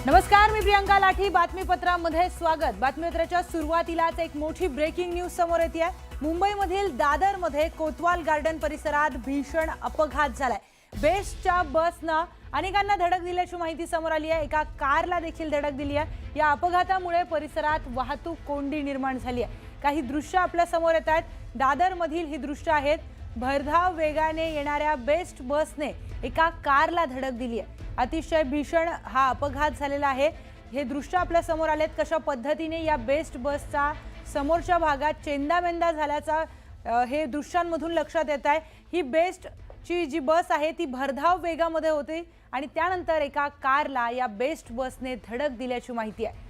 नमस्कार, मी प्रियंका लाठी. बातमीपत्रामध्ये स्वागत. बातमीपत्राच्या सुरुवातीलाच एक मोठी ब्रेकिंग न्यूज समोर येते आहे. मुंबईमधील दादरमध्ये कोतवाल गार्डन परिसरात भीषण अपघात झालाय. बेस्टच्या बसनं अनेकांना धडक दिल्याची माहिती समोर आली आहे. एका कारला देखील धडक दिली आहे. या अपघातामुळे परिसरात वाहतूक कोंडी निर्माण झाली आहे. काही दृश्य आपल्या समोर येत आहेत. दादरमधील ही दृश्य आहेत. भरधाव वेगाने येणाऱ्या बेस्ट बसने एका कारला धडक दिली आहे. अतिशय भीषण हा अपघात झालेला आहे. हे दृश्य आपल्या समोर आलेत. कशा पद्धतीने या बेस्ट बसचा समोरच्या भागात चेंदामेंदा झाल्याचा हे दृश्यांमधून लक्षात येत आहे. ही बेस्टची जी बस आहे ती भरधाव वेगामध्ये होती आणि त्यानंतर एका कारला या बेस्ट बसने धडक दिल्याची माहिती आहे.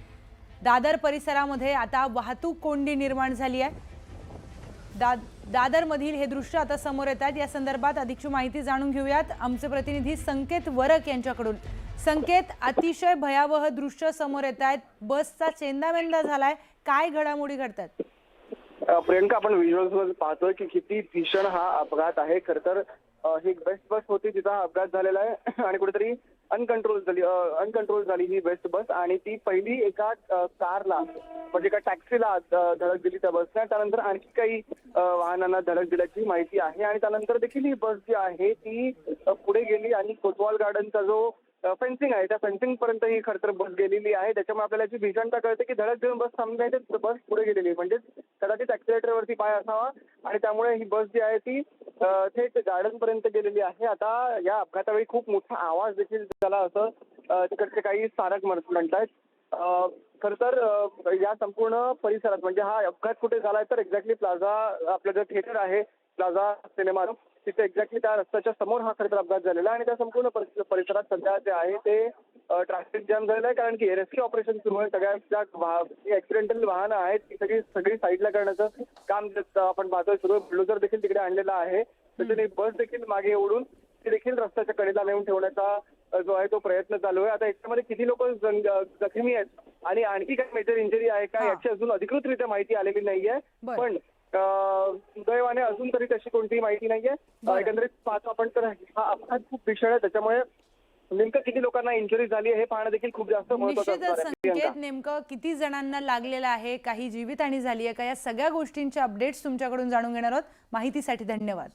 दादर परिसरामध्ये आता वाहतूक कोंडी निर्माण झाली आहे. दादरमधील हे दृश्य आता समोर येतात. या संदर्भात अधिकची माहिती जाणून घेऊयात आमचे प्रतिनिधी संकेत वरक यांच्याकडून. संकेत, अतिशय भयावह दृश्य समोर येत आहेत. बसचा चेंदामेंदा झालाय. काय घडामोडी घडतात? प्रियंका, आपण व्हिज्युअल्सवर पाहतोय की किती भीषण हा अपघात आहे. खरं तर ही बेस्ट बस होती, तिचा हा अपघात झालेला आहे आणि कुठेतरी अनकंट्रोल झाली ही बेस्ट बस आणि ती पहिली एका कारला म्हणजे एका टॅक्सीला धडक दिली त्या बसने. त्यानंतर आणखी काही वाहनांना धडक दिल्याची माहिती आहे आणि त्यानंतर देखील ही बस जी आहे ती पुढे गेली आणि कोतवाल गार्डनचा जो फेन्सिंग आहे त्या फेन्सिंग पर्यंत ही खरं तर बस गेलेली आहे. त्याच्यामुळे आपल्याला याची भीषणता कळते की धडक देऊन बस थांबली आहे तर बस पुढे गेलेली, म्हणजे कदाचित ऍक्सिलेटरवरती पाय असावा आणि त्यामुळे ही बस जी आहे ती थेट गार्डन पर्यंत गेलेली आहे. आता या अपघातावेळी खूप मोठा आवाज देखील झाला असं तिकडचे काही स्थानक म्हणतायत. खरं तर या संपूर्ण परिसरात म्हणजे हा अपघात कुठे झालाय तर एक्झॅक्टली प्लाझा, आपलं जे थिएटर आहे प्लाझा सिनेमा, तिथे एक्झॅक्टली त्या रस्त्याच्या समोर हा खरं तर अपघात झालेला आहे आणि त्या संपूर्ण परिसरात सध्या जे आहे ते ट्रॅफिक जॅम झालेलं आहे. कारण की रेस्क्यू ऑपरेशन सुरू आहे. सगळ्या ज्या ऍक्सिडेंटल वाहनं आहेत ती सगळी साईडला करण्याचं काम आपण पाहतोय सुरू आहे. बुलडोझर देखील तिकडे आणलेला आहे. त्याच्याने बस देखील मागे ओढून ती देखील रस्त्याच्या कडेला नेऊन ठेवण्याचा जो आहे तो प्रयत्न चालू आहे. आता याच्यामध्ये किती लोक जखमी आहेत आणि आणखी काही मेजर इंजरी आहे का याची अजून अधिकृतरित्या माहिती आलेली नाहीये. पण सुदैवाने अजून तरी तशी कोणतीही माहिती नाहीये. एकंदरीत पाहतो आपण तर हा अपघात खूप भीषण आहे. त्याच्यामुळे नेमकं किती लोकांना इंजुरी झाली हे पाहणं देखील खूप जास्त महत्त्वाचं आहे. संकेत, नेमकं किती जणांना लागलेलं आहे, काही जीवितहानी झाली आहे का, या सगळ्या गोष्टींचे अपडेट्स तुमच्याकडून जाणून घेणार आहोत. माहितीसाठी धन्यवाद.